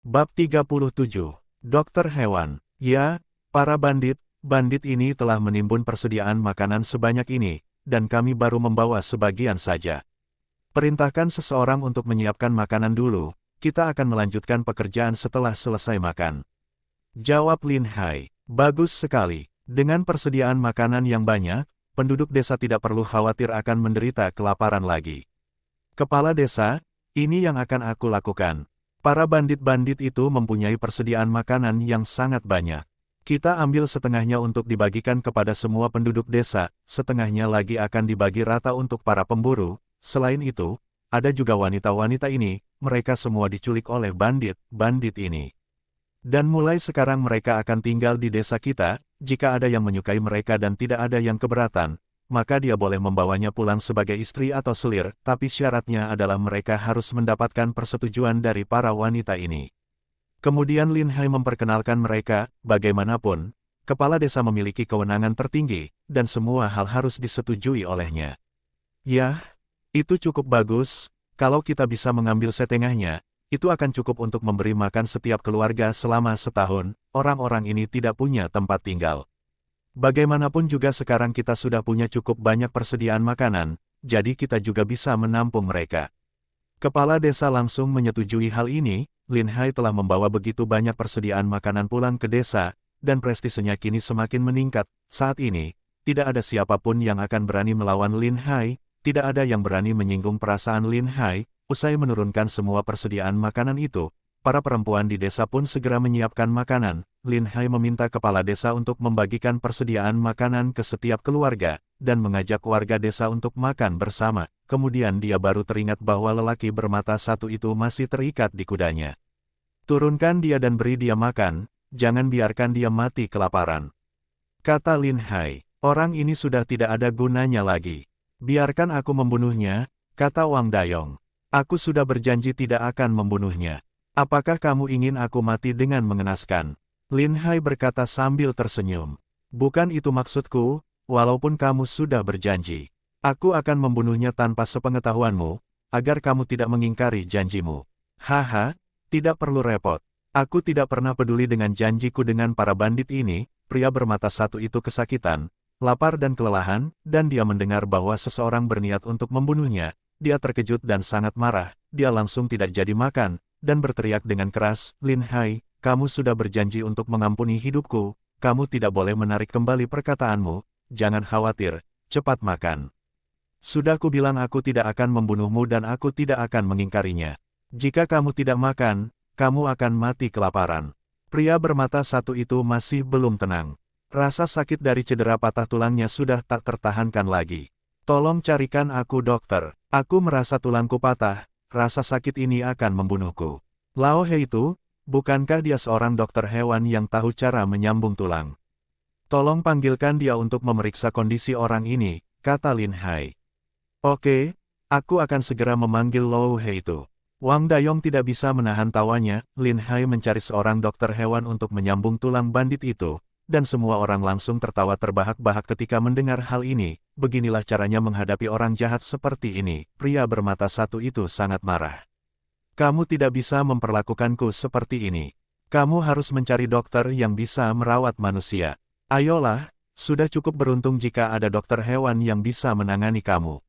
Bab 37. Dokter Hewan. Ya, para bandit ini telah menimbun persediaan makanan sebanyak ini, dan kami baru membawa sebagian saja. Perintahkan seseorang untuk menyiapkan makanan dulu, kita akan melanjutkan pekerjaan setelah selesai makan. Jawab Lin Hai. Bagus sekali. Dengan persediaan makanan yang banyak, penduduk desa tidak perlu khawatir akan menderita kelaparan lagi. Kepala desa, ini yang akan aku lakukan. Para bandit-bandit itu mempunyai persediaan makanan yang sangat banyak. Kita ambil setengahnya untuk dibagikan kepada semua penduduk desa, setengahnya lagi akan dibagi rata untuk para pemburu. Selain itu, ada juga wanita-wanita ini, mereka semua diculik oleh bandit ini. Dan mulai sekarang mereka akan tinggal di desa kita, jika ada yang menyukai mereka dan tidak ada yang keberatan, maka dia boleh membawanya pulang sebagai istri atau selir, tapi syaratnya adalah mereka harus mendapatkan persetujuan dari para wanita ini. Kemudian Lin Hai memperkenalkan mereka, bagaimanapun, kepala desa memiliki kewenangan tertinggi, dan semua hal harus disetujui olehnya. Ya, itu cukup bagus, kalau kita bisa mengambil setengahnya, itu akan cukup untuk memberi makan setiap keluarga selama setahun, orang-orang ini tidak punya tempat tinggal. Bagaimanapun juga sekarang kita sudah punya cukup banyak persediaan makanan, jadi kita juga bisa menampung mereka. Kepala desa langsung menyetujui hal ini. Lin Hai telah membawa begitu banyak persediaan makanan pulang ke desa, dan prestisenya kini semakin meningkat. Saat ini, tidak ada siapapun yang akan berani melawan Lin Hai, tidak ada yang berani menyinggung perasaan Lin Hai. Usai menurunkan semua persediaan makanan itu, para perempuan di desa pun segera menyiapkan makanan. Lin Hai meminta kepala desa untuk membagikan persediaan makanan ke setiap keluarga, dan mengajak warga desa untuk makan bersama. Kemudian dia baru teringat bahwa lelaki bermata satu itu masih terikat di kudanya. Turunkan dia dan beri dia makan, jangan biarkan dia mati kelaparan. Kata Lin Hai, orang ini sudah tidak ada gunanya lagi. Biarkan aku membunuhnya, kata Wang Dayong. Aku sudah berjanji tidak akan membunuhnya. Apakah kamu ingin aku mati dengan mengenaskan? Lin Hai berkata sambil tersenyum. Bukan itu maksudku, walaupun kamu sudah berjanji. Aku akan membunuhnya tanpa sepengetahuanmu, agar kamu tidak mengingkari janjimu. Haha, tidak perlu repot. Aku tidak pernah peduli dengan janjiku dengan para bandit ini. Pria bermata satu itu kesakitan, lapar dan kelelahan, dan dia mendengar bahwa seseorang berniat untuk membunuhnya. Dia terkejut dan sangat marah, dia langsung tidak jadi makan, dan berteriak dengan keras, Lin Hai, kamu sudah berjanji untuk mengampuni hidupku, kamu tidak boleh menarik kembali perkataanmu, jangan khawatir, cepat makan. Sudah kubilang aku tidak akan membunuhmu dan aku tidak akan mengingkarinya. Jika kamu tidak makan, kamu akan mati kelaparan. Pria bermata satu itu masih belum tenang. Rasa sakit dari cedera patah tulangnya sudah tak tertahankan lagi. Tolong carikan aku dokter, aku merasa tulangku patah, rasa sakit ini akan membunuhku. Lao He itu, bukankah dia seorang dokter hewan yang tahu cara menyambung tulang? Tolong panggilkan dia untuk memeriksa kondisi orang ini, kata Lin Hai. Oke, aku akan segera memanggil Lao He itu. Wang Dayong tidak bisa menahan tawanya. Lin Hai mencari seorang dokter hewan untuk menyambung tulang bandit itu, dan semua orang langsung tertawa terbahak-bahak ketika mendengar hal ini. Beginilah caranya menghadapi orang jahat seperti ini. Pria bermata satu itu sangat marah. Kamu tidak bisa memperlakukanku seperti ini. Kamu harus mencari dokter yang bisa merawat manusia. Ayolah, sudah cukup beruntung jika ada dokter hewan yang bisa menangani kamu.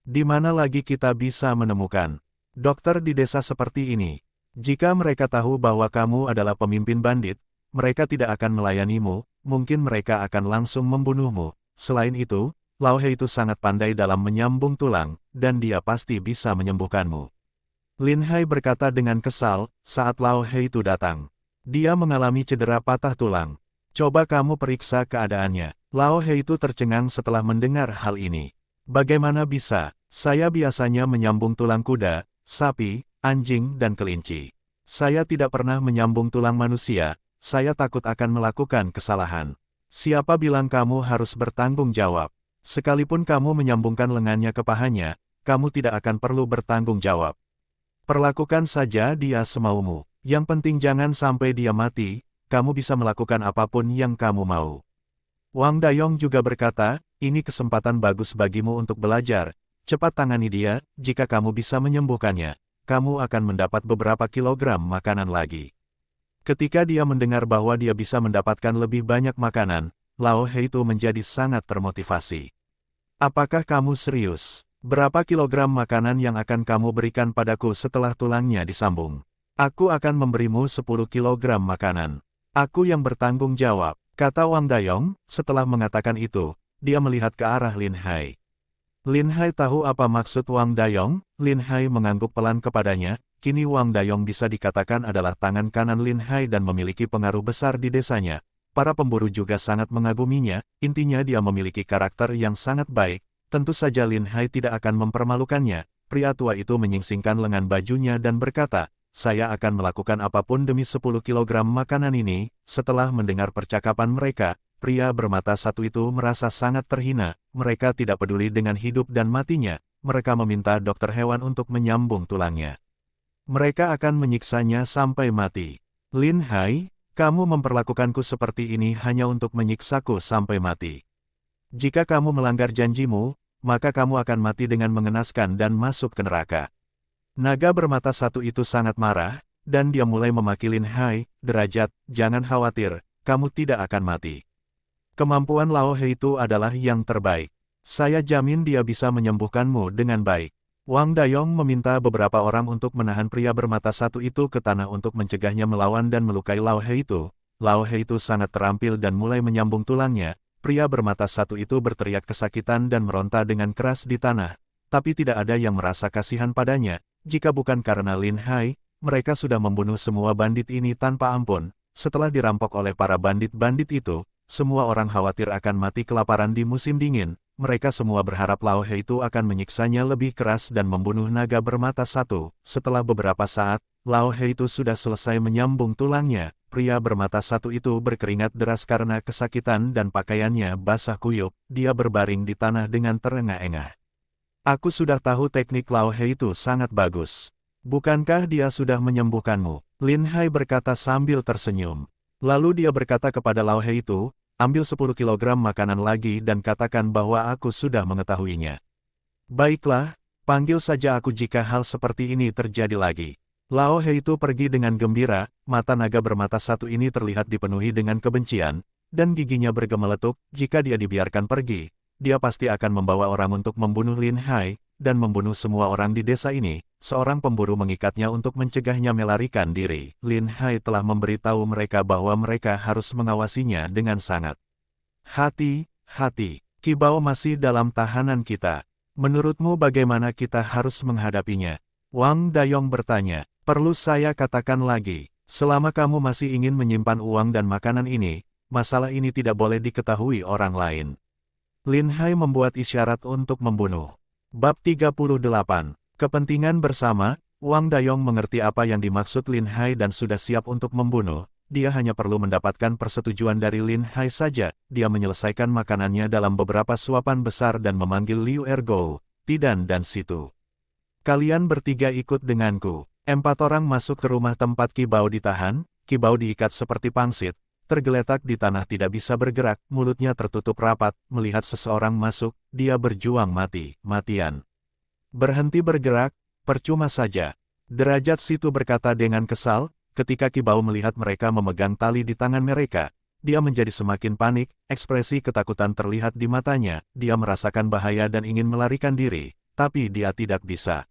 Di mana lagi kita bisa menemukan dokter di desa seperti ini? Jika mereka tahu bahwa kamu adalah pemimpin bandit, mereka tidak akan melayanimu, mungkin mereka akan langsung membunuhmu. Selain itu, Lao He itu sangat pandai dalam menyambung tulang, dan dia pasti bisa menyembuhkanmu. Lin Hai berkata dengan kesal, saat Lao He itu datang. Dia mengalami cedera patah tulang. Coba kamu periksa keadaannya. Lao He itu tercengang setelah mendengar hal ini. Bagaimana bisa? Saya biasanya menyambung tulang kuda, sapi, anjing dan kelinci. Saya tidak pernah menyambung tulang manusia. Saya takut akan melakukan kesalahan. Siapa bilang kamu harus bertanggung jawab? Sekalipun kamu menyambungkan lengannya ke pahanya, kamu tidak akan perlu bertanggung jawab. Perlakukan saja dia semaumu. Yang penting jangan sampai dia mati, kamu bisa melakukan apapun yang kamu mau. Wang Dayong juga berkata, ini kesempatan bagus bagimu untuk belajar. Cepat tangani dia, jika kamu bisa menyembuhkannya. kamu akan mendapat beberapa kilogram makanan lagi. Ketika dia mendengar bahwa dia bisa mendapatkan lebih banyak makanan, Lao He itu menjadi sangat termotivasi. Apakah kamu serius? Berapa kilogram makanan yang akan kamu berikan padaku setelah tulangnya disambung? Aku akan memberimu 10 kilogram makanan. Aku yang bertanggung jawab, kata Wang Dayong. Setelah mengatakan itu, dia melihat ke arah Lin Hai. Lin Hai tahu apa maksud Wang Dayong. Lin Hai mengangguk pelan kepadanya. Kini Wang Dayong bisa dikatakan adalah tangan kanan Lin Hai dan memiliki pengaruh besar di desanya. Para pemburu juga sangat mengaguminya, intinya dia memiliki karakter yang sangat baik. Tentu saja Lin Hai tidak akan mempermalukannya. Pria tua itu menyingsingkan lengan bajunya dan berkata, saya akan melakukan apapun demi 10 kilogram makanan ini. Setelah mendengar percakapan mereka, pria bermata satu itu merasa sangat terhina. Mereka tidak peduli dengan hidup dan matinya. Mereka meminta dokter hewan untuk menyambung tulangnya. Mereka akan menyiksanya sampai mati. Lin Hai, kamu memperlakukanku seperti ini hanya untuk menyiksaku sampai mati. Jika kamu melanggar janjimu, maka kamu akan mati dengan mengenaskan dan masuk ke neraka. Naga bermata satu itu sangat marah, dan dia mulai memaki Lin Hai, derajat, jangan khawatir, kamu tidak akan mati. Kemampuan Lao He itu adalah yang terbaik. Saya jamin dia bisa menyembuhkanmu dengan baik. Wang Dayong meminta beberapa orang untuk menahan pria bermata satu itu ke tanah untuk mencegahnya melawan dan melukai Lao He itu. Lao He itu sangat terampil dan mulai menyambung tulangnya. Pria bermata satu itu berteriak kesakitan dan meronta dengan keras di tanah. Tapi tidak ada yang merasa kasihan padanya. Jika bukan karena Lin Hai, mereka sudah membunuh semua bandit ini tanpa ampun. Setelah dirampok oleh para bandit-bandit itu, semua orang khawatir akan mati kelaparan di musim dingin. Mereka semua berharap Lao He itu akan menyiksanya lebih keras dan membunuh naga bermata satu. Setelah beberapa saat, Lao He itu sudah selesai menyambung tulangnya. Pria bermata satu itu berkeringat deras karena kesakitan dan pakaiannya basah kuyup. Dia berbaring di tanah dengan terengah-engah. Aku sudah tahu teknik Lao He itu sangat bagus. Bukankah dia sudah menyembuhkanmu? Lin Hai berkata sambil tersenyum. Lalu dia berkata kepada Lao He itu, ambil 10 kilogram makanan lagi dan katakan bahwa aku sudah mengetahuinya. Baiklah, panggil saja aku jika hal seperti ini terjadi lagi. Lao He itu pergi dengan gembira, mata naga bermata satu ini terlihat dipenuhi dengan kebencian, dan giginya bergemeletup. Jika dia dibiarkan pergi, dia pasti akan membawa orang untuk membunuh Lin Hai, dan membunuh semua orang di desa ini. Seorang pemburu mengikatnya untuk mencegahnya melarikan diri. Lin Hai telah memberitahu mereka bahwa mereka harus mengawasinya dengan sangat hati-hati. Qi Bao masih dalam tahanan kita. Menurutmu bagaimana kita harus menghadapinya? Wang Dayong bertanya. Perlu saya katakan lagi, selama kamu masih ingin menyimpan uang dan makanan ini, masalah ini tidak boleh diketahui orang lain. Lin Hai membuat isyarat untuk membunuh. Bab 38. Kepentingan bersama. Wang Dayong mengerti apa yang dimaksud Lin Hai dan sudah siap untuk membunuh. Dia hanya perlu mendapatkan persetujuan dari Lin Hai saja. Dia menyelesaikan makanannya dalam beberapa suapan besar dan memanggil Liu Ergo, Tidan dan Situ. Kalian bertiga ikut denganku. 4 orang masuk ke rumah tempat Qi Bao ditahan. Qi Bao diikat seperti pangsit, tergeletak di tanah tidak bisa bergerak, mulutnya tertutup rapat. Melihat seseorang masuk, dia berjuang mati-matian. Berhenti bergerak, percuma saja. Derajat Situ berkata dengan kesal. Ketika Qi Bao melihat mereka memegang tali di tangan mereka, dia menjadi semakin panik. Ekspresi ketakutan terlihat di matanya. Dia merasakan bahaya dan ingin melarikan diri, tapi dia tidak bisa.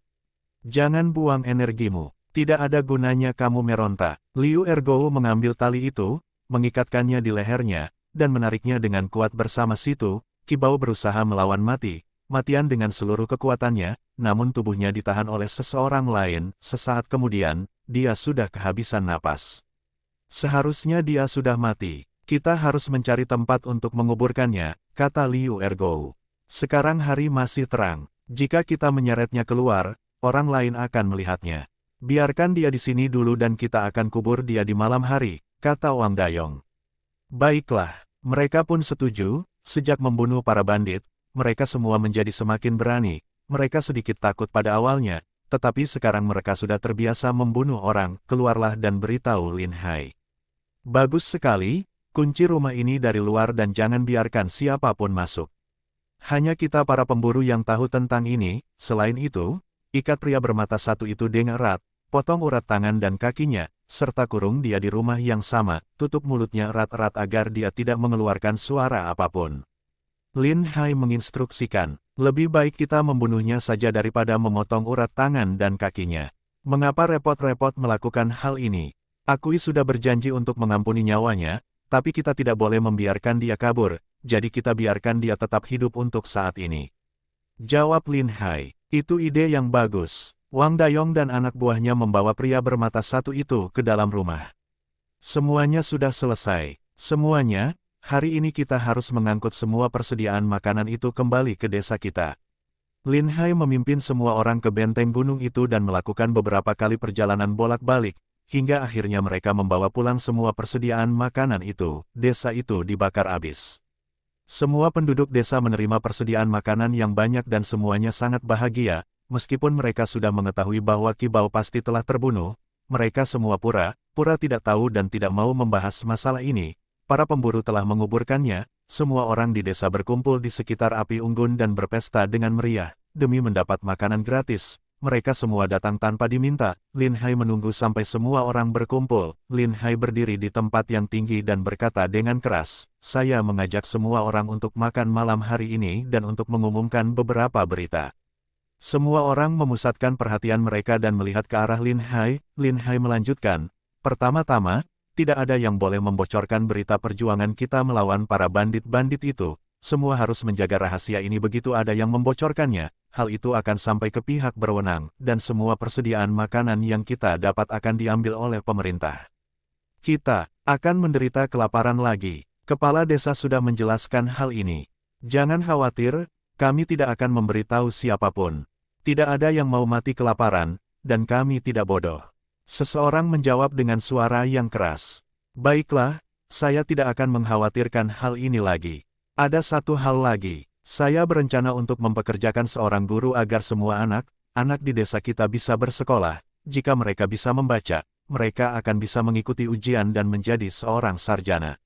Jangan buang energimu. Tidak ada gunanya kamu meronta. Liu Ergo mengambil tali itu, mengikatkannya di lehernya, dan menariknya dengan kuat bersama Situ. Qi Bao berusaha melawan mati-matian dengan seluruh kekuatannya, namun tubuhnya ditahan oleh seseorang lain. Sesaat kemudian, dia sudah kehabisan napas. Seharusnya dia sudah mati. Kita harus mencari tempat untuk menguburkannya, kata Liu Ergo. Sekarang hari masih terang. Jika kita menyeretnya keluar, orang lain akan melihatnya. Biarkan dia di sini dulu dan kita akan kubur dia di malam hari, kata Wang Dayong. Baiklah, mereka pun setuju. Sejak membunuh para bandit, mereka semua menjadi semakin berani. Mereka sedikit takut pada awalnya, tetapi sekarang mereka sudah terbiasa membunuh orang. Keluarlah dan beritahu Lin Hai. Bagus sekali, kunci rumah ini dari luar dan jangan biarkan siapapun masuk. Hanya kita para pemburu yang tahu tentang ini. Selain itu, ikat pria bermata satu itu dengan erat, potong urat tangan dan kakinya, serta kurung dia di rumah yang sama, tutup mulutnya erat-erat agar dia tidak mengeluarkan suara apapun. Lin Hai menginstruksikan, lebih baik kita membunuhnya saja daripada memotong urat tangan dan kakinya. Mengapa repot-repot melakukan hal ini? Akui sudah berjanji untuk mengampuni nyawanya, tapi kita tidak boleh membiarkan dia kabur, jadi kita biarkan dia tetap hidup untuk saat ini. Jawab Lin Hai, itu ide yang bagus. Wang Dayong dan anak buahnya membawa pria bermata satu itu ke dalam rumah. Semuanya sudah selesai. Semuanya, hari ini kita harus mengangkut semua persediaan makanan itu kembali ke desa kita. Lin Hai memimpin semua orang ke benteng gunung itu dan melakukan beberapa kali perjalanan bolak-balik, hingga akhirnya mereka membawa pulang semua persediaan makanan itu. Desa itu dibakar habis. Semua penduduk desa menerima persediaan makanan yang banyak dan semuanya sangat bahagia, meskipun mereka sudah mengetahui bahwa Qi Bao pasti telah terbunuh. Mereka semua pura-pura tidak tahu dan tidak mau membahas masalah ini. Para pemburu telah menguburkannya, semua orang di desa berkumpul di sekitar api unggun dan berpesta dengan meriah, demi mendapat makanan gratis. Mereka semua datang tanpa diminta. Lin Hai menunggu sampai semua orang berkumpul. Lin Hai berdiri di tempat yang tinggi dan berkata dengan keras, "Saya mengajak semua orang untuk makan malam hari ini dan untuk mengumumkan beberapa berita." Semua orang memusatkan perhatian mereka dan melihat ke arah Lin Hai. Lin Hai melanjutkan, "Pertama-tama, tidak ada yang boleh membocorkan berita perjuangan kita melawan para bandit-bandit itu. Semua harus menjaga rahasia ini begitu ada yang membocorkannya. Hal itu akan sampai ke pihak berwenang, dan semua persediaan makanan yang kita dapat akan diambil oleh pemerintah. Kita akan menderita kelaparan lagi." Kepala desa sudah menjelaskan hal ini. "Jangan khawatir, kami tidak akan memberitahu siapapun. Tidak ada yang mau mati kelaparan, dan kami tidak bodoh." Seseorang menjawab dengan suara yang keras. "Baiklah, saya tidak akan mengkhawatirkan hal ini lagi. Ada satu hal lagi. Saya berencana untuk mempekerjakan seorang guru agar semua anak di desa kita bisa bersekolah. Jika mereka bisa membaca, mereka akan bisa mengikuti ujian dan menjadi seorang sarjana.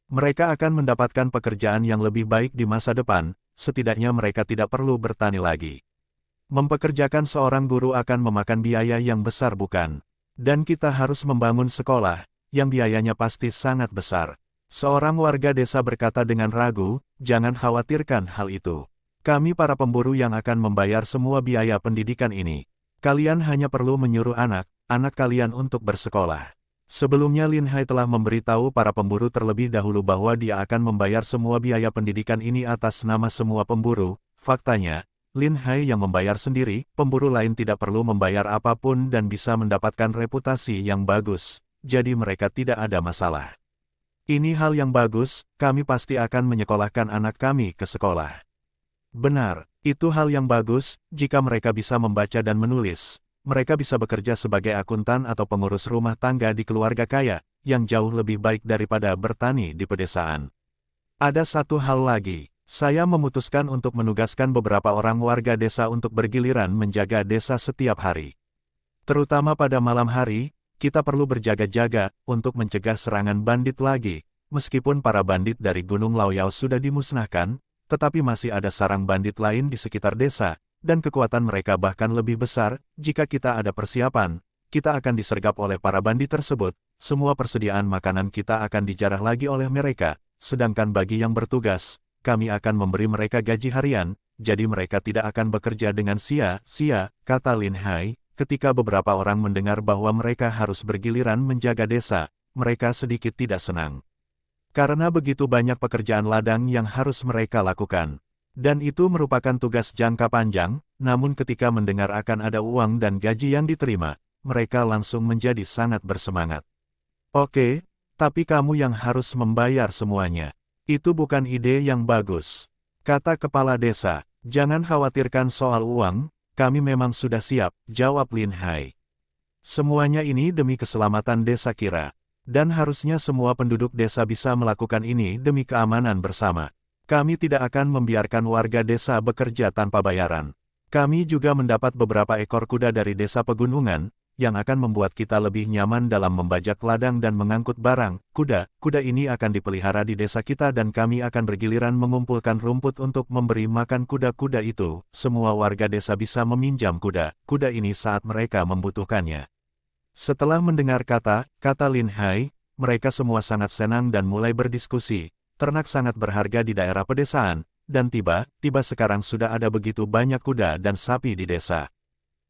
Mereka akan mendapatkan pekerjaan yang lebih baik di masa depan, setidaknya mereka tidak perlu bertani lagi. Mempekerjakan seorang guru akan memakan biaya yang besar bukan? Dan kita harus membangun sekolah, yang biayanya pasti sangat besar." Seorang warga desa berkata dengan ragu, "Jangan khawatirkan hal itu. Kami para pemburu yang akan membayar semua biaya pendidikan ini. Kalian hanya perlu menyuruh anak kalian untuk bersekolah." Sebelumnya Lin Hai telah memberitahu para pemburu terlebih dahulu bahwa dia akan membayar semua biaya pendidikan ini atas nama semua pemburu. Faktanya, Lin Hai yang membayar sendiri, pemburu lain tidak perlu membayar apapun dan bisa mendapatkan reputasi yang bagus, jadi mereka tidak ada masalah. "Ini hal yang bagus, kami pasti akan menyekolahkan anak kami ke sekolah." "Benar, itu hal yang bagus, jika mereka bisa membaca dan menulis. Mereka bisa bekerja sebagai akuntan atau pengurus rumah tangga di keluarga kaya, yang jauh lebih baik daripada bertani di pedesaan. Ada satu hal lagi. Saya memutuskan untuk menugaskan beberapa orang warga desa untuk bergiliran menjaga desa setiap hari. Terutama pada malam hari, kita perlu berjaga-jaga untuk mencegah serangan bandit lagi. Meskipun para bandit dari Gunung Laoyao sudah dimusnahkan, tetapi masih ada sarang bandit lain di sekitar desa, dan kekuatan mereka bahkan lebih besar. Jika kita ada persiapan, kita akan disergap oleh para bandit tersebut. Semua persediaan makanan kita akan dijarah lagi oleh mereka, sedangkan bagi yang bertugas, kami akan memberi mereka gaji harian, jadi mereka tidak akan bekerja dengan sia-sia," kata Lin Hai. Ketika beberapa orang mendengar bahwa mereka harus bergiliran menjaga desa, mereka sedikit tidak senang. Karena begitu banyak pekerjaan ladang yang harus mereka lakukan. Dan itu merupakan tugas jangka panjang, namun ketika mendengar akan ada uang dan gaji yang diterima, mereka langsung menjadi sangat bersemangat. "Oke, tapi kamu yang harus membayar semuanya. Itu bukan ide yang bagus," kata kepala desa. "Jangan khawatirkan soal uang, kami memang sudah siap," jawab Lin Hai. "Semuanya ini demi keselamatan desa kita. Dan harusnya semua penduduk desa bisa melakukan ini demi keamanan bersama. Kami tidak akan membiarkan warga desa bekerja tanpa bayaran. Kami juga mendapat beberapa ekor kuda dari desa pegunungan, yang akan membuat kita lebih nyaman dalam membajak ladang dan mengangkut barang. Kuda ini akan dipelihara di desa kita dan kami akan bergiliran mengumpulkan rumput untuk memberi makan kuda-kuda itu. Semua warga desa bisa meminjam kuda ini saat mereka membutuhkannya. Setelah mendengar kata Lin Hai, mereka semua sangat senang dan mulai berdiskusi. Ternak sangat berharga di daerah pedesaan, dan tiba-tiba sekarang sudah ada begitu banyak kuda dan sapi di desa.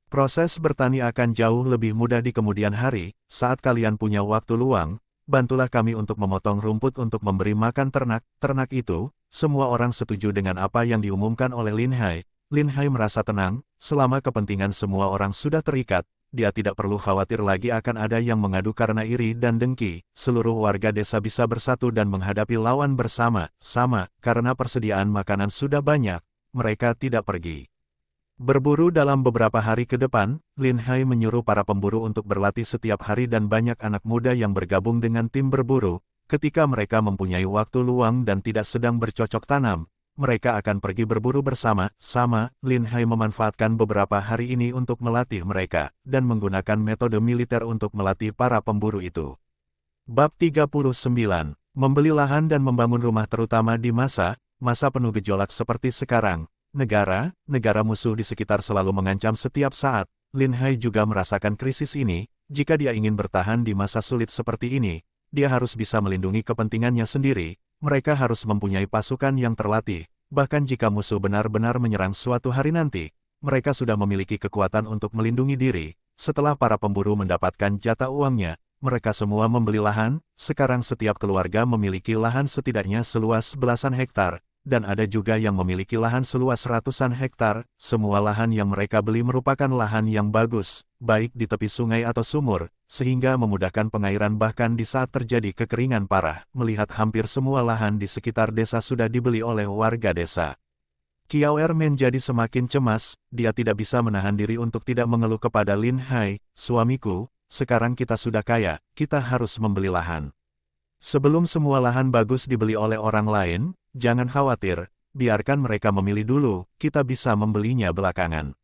Proses bertani akan jauh lebih mudah di kemudian hari. Saat kalian punya waktu luang, bantulah kami untuk memotong rumput untuk memberi makan ternak itu. Semua orang setuju dengan apa yang diumumkan oleh Lin Hai. Lin Hai merasa tenang, selama kepentingan semua orang sudah terikat, dia tidak perlu khawatir lagi akan ada yang mengadu karena iri dan dengki. Seluruh warga desa bisa bersatu dan menghadapi lawan bersama-sama, karena persediaan makanan sudah banyak, mereka tidak pergi berburu dalam beberapa hari ke depan. Lin Hai menyuruh para pemburu untuk berlatih setiap hari dan banyak anak muda yang bergabung dengan tim berburu. Ketika mereka mempunyai waktu luang dan tidak sedang bercocok tanam, mereka akan pergi berburu bersama-sama. Lin Hai memanfaatkan beberapa hari ini untuk melatih mereka, dan menggunakan metode militer untuk melatih para pemburu itu. Bab 39. Membeli lahan dan membangun rumah terutama di masa penuh gejolak seperti sekarang. Negara musuh di sekitar selalu mengancam setiap saat. Lin Hai juga merasakan krisis ini. Jika dia ingin bertahan di masa sulit seperti ini, dia harus bisa melindungi kepentingannya sendiri. Mereka harus mempunyai pasukan yang terlatih. Bahkan jika musuh benar-benar menyerang suatu hari nanti, mereka sudah memiliki kekuatan untuk melindungi diri. Setelah para pemburu mendapatkan jatah uangnya, mereka semua membeli lahan. Sekarang setiap keluarga memiliki lahan setidaknya seluas belasan hektar. Dan ada juga yang memiliki lahan seluas ratusan hektar. Semua lahan yang mereka beli merupakan lahan yang bagus, baik di tepi sungai atau sumur, sehingga memudahkan pengairan bahkan di saat terjadi kekeringan parah. Melihat hampir semua lahan di sekitar desa sudah dibeli oleh warga desa, Kiao Er menjadi semakin cemas. Dia tidak bisa menahan diri untuk tidak mengeluh kepada Lin Hai. Suamiku, sekarang kita sudah kaya, kita harus membeli lahan. Sebelum semua lahan bagus dibeli oleh orang lain, jangan khawatir, biarkan mereka memilih dulu, kita bisa membelinya belakangan.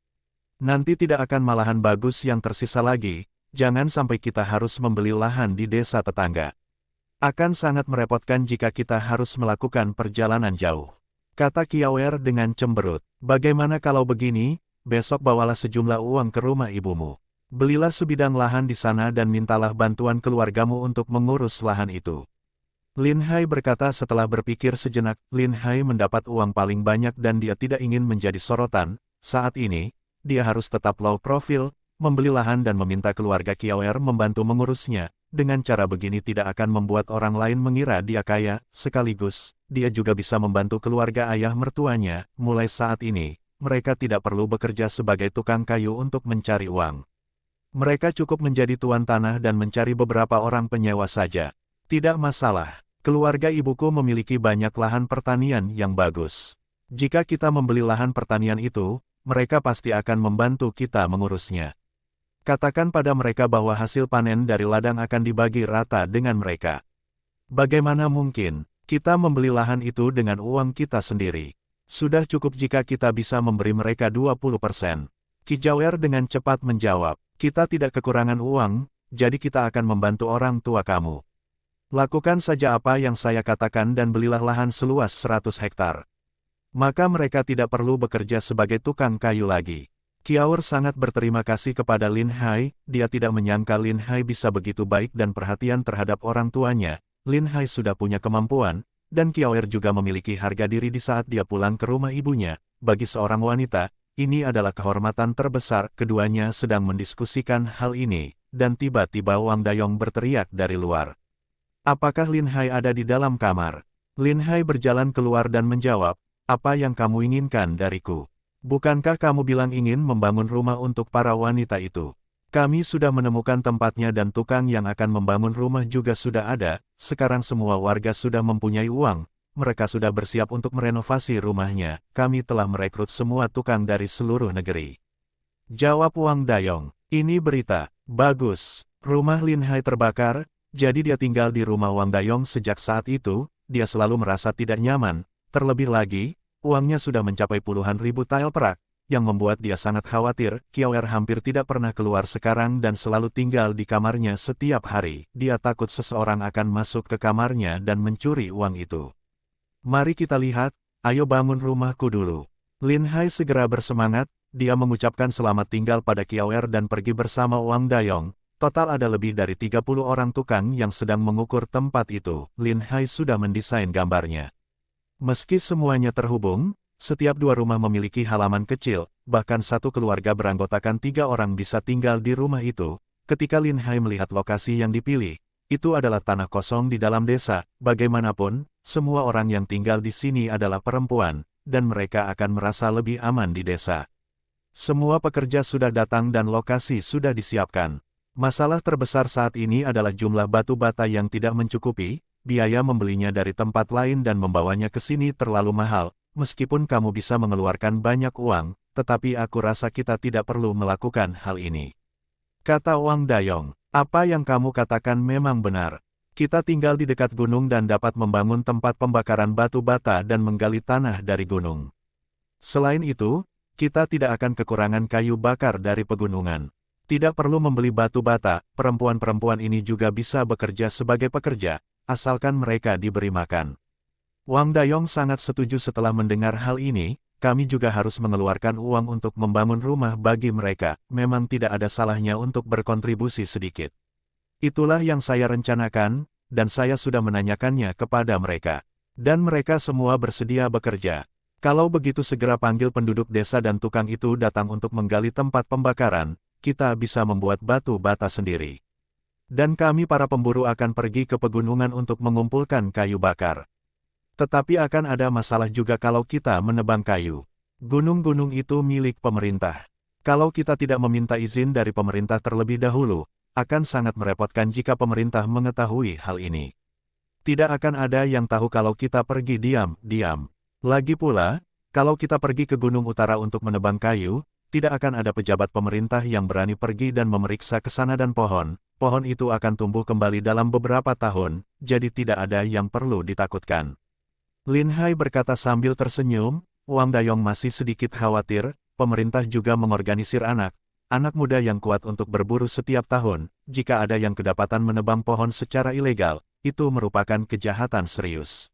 Nanti tidak akan malahan bagus yang tersisa lagi, jangan sampai kita harus membeli lahan di desa tetangga. Akan sangat merepotkan jika kita harus melakukan perjalanan jauh, kata Kiao Er dengan cemberut. Bagaimana kalau begini, besok bawalah sejumlah uang ke rumah ibumu. Belilah sebidang lahan di sana dan mintalah bantuan keluargamu untuk mengurus lahan itu. Lin Hai berkata setelah berpikir sejenak. Lin Hai mendapat uang paling banyak dan dia tidak ingin menjadi sorotan. Saat ini, dia harus tetap low profile, membeli lahan dan meminta keluarga Kiao Er membantu mengurusnya. Dengan cara begini tidak akan membuat orang lain mengira dia kaya, sekaligus, dia juga bisa membantu keluarga ayah mertuanya. Mulai saat ini, mereka tidak perlu bekerja sebagai tukang kayu untuk mencari uang. Mereka cukup menjadi tuan tanah dan mencari beberapa orang penyewa saja. Tidak masalah, keluarga ibuku memiliki banyak lahan pertanian yang bagus. Jika kita membeli lahan pertanian itu, mereka pasti akan membantu kita mengurusnya. Katakan pada mereka bahwa hasil panen dari ladang akan dibagi rata dengan mereka. Bagaimana mungkin kita membeli lahan itu dengan uang kita sendiri? Sudah cukup jika kita bisa memberi mereka 20%. Kiao Er dengan cepat menjawab. Kita tidak kekurangan uang, jadi kita akan membantu orang tua kamu. Lakukan saja apa yang saya katakan dan belilah lahan seluas 100 hektar. Maka mereka tidak perlu bekerja sebagai tukang kayu lagi. Kiao Er sangat berterima kasih kepada Lin Hai. Dia tidak menyangka Lin Hai bisa begitu baik dan perhatian terhadap orang tuanya. Lin Hai sudah punya kemampuan, dan Kiao Er juga memiliki harga diri di saat dia pulang ke rumah ibunya. Bagi seorang wanita, ini adalah kehormatan terbesar. Keduanya sedang mendiskusikan hal ini, dan tiba-tiba Wang Dayong berteriak dari luar. Apakah Lin Hai ada di dalam kamar? Lin Hai berjalan keluar dan menjawab, apa yang kamu inginkan dariku? Bukankah kamu bilang ingin membangun rumah untuk para wanita itu? Kami sudah menemukan tempatnya dan tukang yang akan membangun rumah juga sudah ada. Sekarang semua warga sudah mempunyai uang. Mereka sudah bersiap untuk merenovasi rumahnya. Kami telah merekrut semua tukang dari seluruh negeri. Jawab Wang Dayong. Ini berita bagus. Rumah Lin Hai terbakar, jadi dia tinggal di rumah Wang Dayong sejak saat itu. Dia selalu merasa tidak nyaman. Terlebih lagi, uangnya sudah mencapai puluhan ribu tael perak. yang membuat dia sangat khawatir. Kiawer hampir tidak pernah keluar sekarang dan selalu tinggal di kamarnya setiap hari. Dia takut seseorang akan masuk ke kamarnya dan mencuri uang itu. Mari kita lihat, ayo bangun rumahku dulu. Lin Hai segera bersemangat, dia mengucapkan selamat tinggal pada Kiawer dan pergi bersama Wang Dayong. Total ada lebih dari 30 orang tukang yang sedang mengukur tempat itu. Lin Hai sudah mendesain gambarnya. Meski semuanya terhubung, setiap dua rumah memiliki halaman kecil, bahkan satu keluarga beranggotakan 3 orang bisa tinggal di rumah itu. Ketika Lin Hai melihat lokasi yang dipilih, itu adalah tanah kosong di dalam desa. Bagaimanapun, semua orang yang tinggal di sini adalah perempuan, dan mereka akan merasa lebih aman di desa. Semua pekerja sudah datang dan lokasi sudah disiapkan. Masalah terbesar saat ini adalah jumlah batu bata yang tidak mencukupi, biaya membelinya dari tempat lain dan membawanya ke sini terlalu mahal. Meskipun kamu bisa mengeluarkan banyak uang, tetapi aku rasa kita tidak perlu melakukan hal ini. Kata Wang Dayong, apa yang kamu katakan memang benar. Kita tinggal di dekat gunung dan dapat membangun tempat pembakaran batu bata dan menggali tanah dari gunung. Selain itu, kita tidak akan kekurangan kayu bakar dari pegunungan. Tidak perlu membeli batu bata, perempuan-perempuan ini juga bisa bekerja sebagai pekerja, asalkan mereka diberi makan. Wang Dayong sangat setuju setelah mendengar hal ini, kami juga harus mengeluarkan uang untuk membangun rumah bagi mereka, memang tidak ada salahnya untuk berkontribusi sedikit. Itulah yang saya rencanakan, dan saya sudah menanyakannya kepada mereka. Dan mereka semua bersedia bekerja. Kalau begitu segera panggil penduduk desa dan tukang itu datang untuk menggali tempat pembakaran, kita bisa membuat batu bata sendiri. Dan kami para pemburu akan pergi ke pegunungan untuk mengumpulkan kayu bakar. Tetapi akan ada masalah juga kalau kita menebang kayu. Gunung-gunung itu milik pemerintah. Kalau kita tidak meminta izin dari pemerintah terlebih dahulu, akan sangat merepotkan jika pemerintah mengetahui hal ini. Tidak akan ada yang tahu kalau kita pergi diam-diam. Lagi pula, kalau kita pergi ke Gunung Utara untuk menebang kayu, tidak akan ada pejabat pemerintah yang berani pergi dan memeriksa ke sana dan pohon itu akan tumbuh kembali dalam beberapa tahun, jadi tidak ada yang perlu ditakutkan. Lin Hai berkata sambil tersenyum, Wang Dayong masih sedikit khawatir, pemerintah juga mengorganisir anak muda yang kuat untuk berburu setiap tahun, jika ada yang kedapatan menebang pohon secara ilegal, itu merupakan kejahatan serius.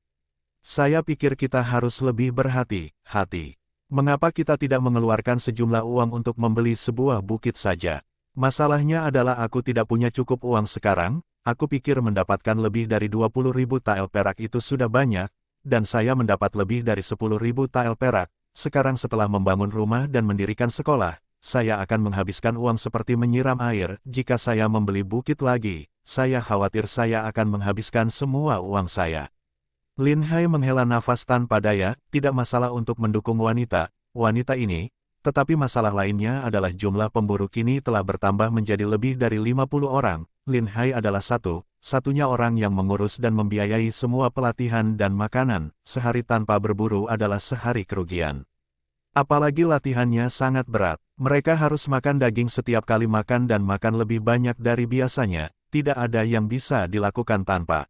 Saya pikir kita harus lebih berhati-hati. Mengapa kita tidak mengeluarkan sejumlah uang untuk membeli sebuah bukit saja? Masalahnya adalah aku tidak punya cukup uang sekarang, aku pikir mendapatkan lebih dari 20.000 tael perak itu sudah banyak, dan saya mendapat lebih dari 10.000 tael perak. Sekarang setelah membangun rumah dan mendirikan sekolah, saya akan menghabiskan uang seperti menyiram air. Jika saya membeli bukit lagi, saya khawatir saya akan menghabiskan semua uang saya. Lin Hai menghela nafas tanpa daya, tidak masalah untuk mendukung wanita ini, tetapi masalah lainnya adalah jumlah pemburu kini telah bertambah menjadi lebih dari 50 orang. Lin Hai adalah satunya orang yang mengurus dan membiayai semua pelatihan dan makanan. Sehari tanpa berburu adalah sehari kerugian. Apalagi latihannya sangat berat. Mereka harus makan daging setiap kali makan dan makan lebih banyak dari biasanya. Tidak ada yang bisa dilakukan tanpa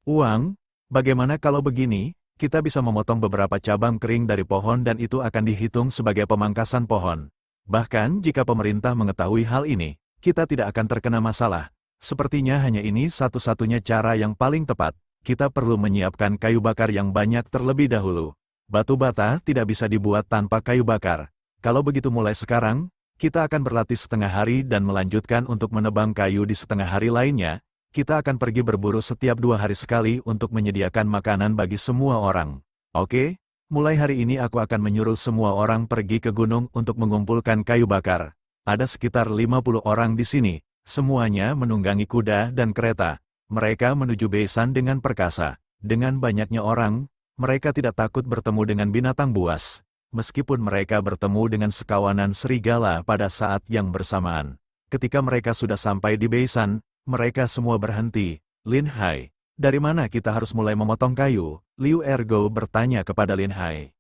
uang. Bagaimana kalau begini, kita bisa memotong beberapa cabang kering dari pohon dan itu akan dihitung sebagai pemangkasan pohon. Bahkan jika pemerintah mengetahui hal ini, kita tidak akan terkena masalah. Sepertinya hanya ini satu-satunya cara yang paling tepat. Kita perlu menyiapkan kayu bakar yang banyak terlebih dahulu. Batu bata tidak bisa dibuat tanpa kayu bakar. Kalau begitu mulai sekarang, kita akan berlatih setengah hari dan melanjutkan untuk menebang kayu di setengah hari lainnya. Kita akan pergi berburu setiap 2 hari sekali untuk menyediakan makanan bagi semua orang. Oke? Mulai hari ini aku akan menyuruh semua orang pergi ke gunung untuk mengumpulkan kayu bakar. Ada sekitar 50 orang di sini. Semuanya menunggangi kuda dan kereta. Mereka menuju Beisan dengan perkasa. Dengan banyaknya orang, mereka tidak takut bertemu dengan binatang buas. Meskipun mereka bertemu dengan sekawanan serigala pada saat yang bersamaan. Ketika mereka sudah sampai di Beisan, mereka semua berhenti. Lin Hai, dari mana kita harus mulai memotong kayu? Liu Ergo bertanya kepada Lin Hai.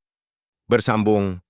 Bersambung